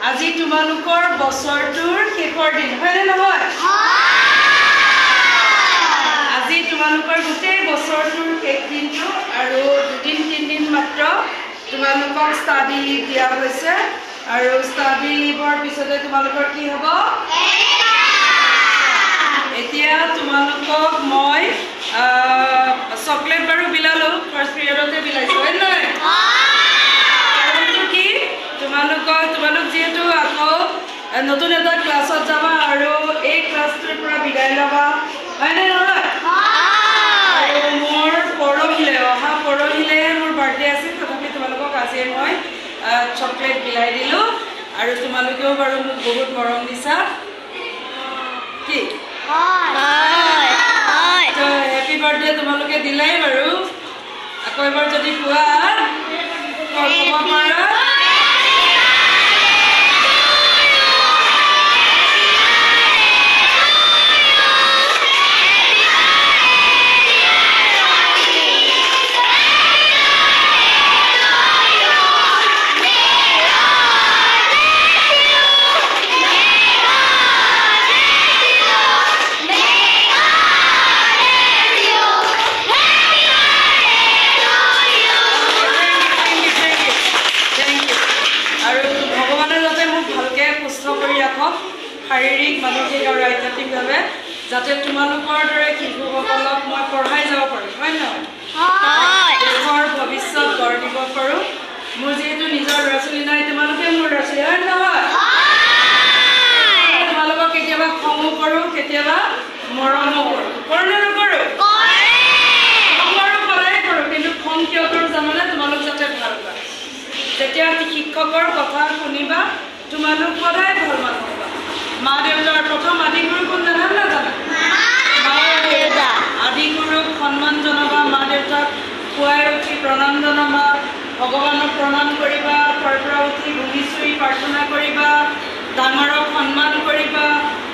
আজি তোমালোকৰ বছৰটোৰ শেষৰ দিন হয়নে নহয়? আজি তোমালোকৰ গোটেই বছৰটোৰ শেষ দিনটো আৰু 2-3 দিন মাত্ৰ তোমালোকক ষ্টাডি লিভ দিয়া হৈছে আৰু ষ্টাডি লিভৰ পিছতে তোমালোকৰ কি হ'ব? এতিয়া তোমালোকক মই চকলেট বাৰু বিলালো ফাৰ্ষ্ট পিৰিয়ডতে বিলাইছো হয় নহয়? কাৰণটো কি তোমালোক যিহেতু আকৌ নতুন এটা ক্লাছত যাবা আৰু এই ক্লাছটোৰ পৰা বিদায় ল'বা হয়নে নহয়? আৰু মোৰ অহা পৰহিলে মোৰ বাৰ্থডে আছিল তথাপি তোমালোকক আজিয়ে মই চকলেট বিলাই দিলোঁ আৰু তোমালোকেও বাৰু মোক বহুত মৰম দিছা কি? তো হেপী বাৰ্থডে তোমালোকে দিলাই বাৰু আকৌ এবাৰ যদি কোৱা ক'ব পাৰা শাৰীৰিক মানসিক আৰু আধ্যাত্মিকভাৱে যাতে তোমালোকৰ দৰে শিশুসকলক মই পঢ়াই যাব পাৰোঁ হয় নহয়? দেশৰ ভৱিষ্যত গঢ় দিব পাৰোঁ। মোৰ যিহেতু নিজৰ ল'ৰা ছোৱালী নাই তোমালোকে মোৰ ল'ৰা ছোৱালী হয় নহয়? তোমালোকক কেতিয়াবা খঙো কৰোঁ কেতিয়াবা মৰমো কৰোঁ নে নকৰোঁ? খং আৰু সদায় কৰোঁ কিন্তু খং কিয় কৰোঁ জানানে? তোমালোক যাতে ভাল পায়। যেতিয়া শিক্ষকৰ কথা শুনিবা তোমালোক সদায় ভাল মানুহ হ'বা। মা দেউতাৰ প্ৰথম আদিগুৰু কোন জানা নাজানা? মা দেউতা আদিগুৰুক সন্মান জনাবা। মা দেউতাক পুৱাই উঠি প্ৰণাম জনাবা। ভগৱানক প্ৰণাম কৰিবা। পুৱাৰ পৰা উঠি ভূমি চুই প্ৰাৰ্থনা কৰিবা। ডাঙৰক সন্মান কৰিবা।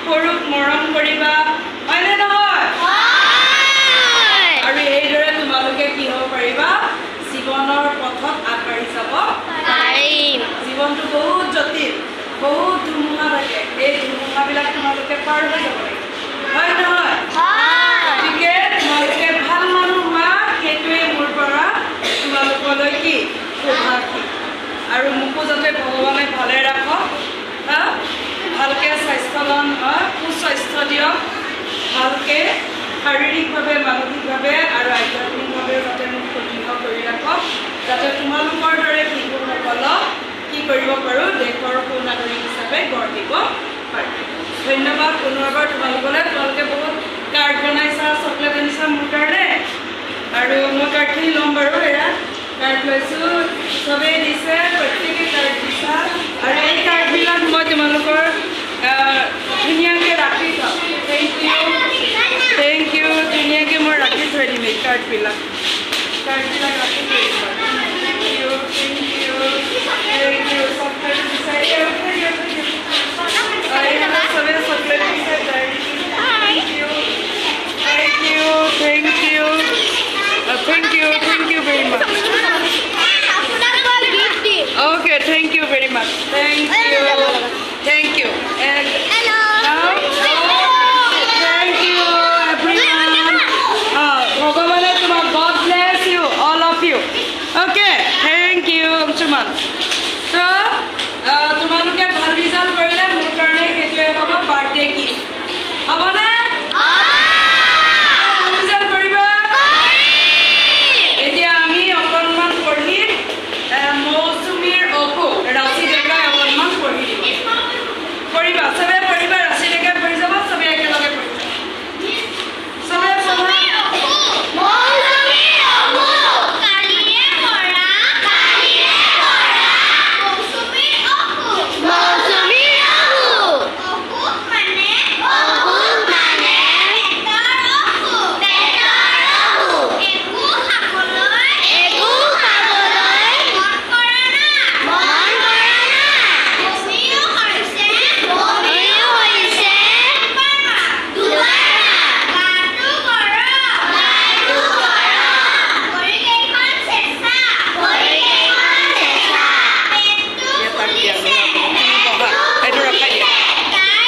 সৰুক মৰম কৰিবা হয়নে নহয়? আৰু এইদৰে তোমালোকে কি হ'ব পাৰিবা? জীৱনৰ পথত আগবাঢ়ি যাব পাৰিম। জীৱনটো বহুত জটিল বহুত ধুমুহা থাকে এই ধুমুহাবিলাক তোমালোকে পাৰ হৈ যাব লাগিব হয় নহয়? গতিকে তোমালোকে ভাল মানুহ হোৱা সেইটোৱে মোৰ পৰা তোমালোকলৈ কি শুভাশী আৰু মোকো যাতে ভগৱানে ভালে ৰাখক ভালকৈ স্বাস্থ্যৱান হয় সুস্বাস্থ্য দিয়ক ভালকৈ শাৰীৰিকভাৱে মানসিকভাৱে আৰু আধ্যাত্মিকভাৱেও যাতে মোক সুদৃঢ় কৰি ৰাখক যাতে তোমালোকৰ দৰে শিশুসকলক কি কৰিব পাৰোঁ দেশৰ সুনাগৰিক হিচাপে গঢ় দিব পাৰোঁ। ধন্যবাদ পুনৰবাৰ তোমালোকলৈ। তোমালোকে বহুত কাৰ্ড বনাইছা চকলেট আনিছা মোৰ কাৰণে আৰু মই কাৰ্ডখিনি ল'ম বাৰু এয়া কাৰ্ড লৈছোঁ চবেই দিছে প্ৰত্যেকে কাৰ্ড দিছা আৰু এই কাৰ্ডবিলাক মই তোমালোকৰ ধুনীয়াকৈ ৰাখি থ'ম। থেংক ইউ ধুনীয়াকৈ মই ৰাখি থৈ দিম এই কাৰ্ডবিলাক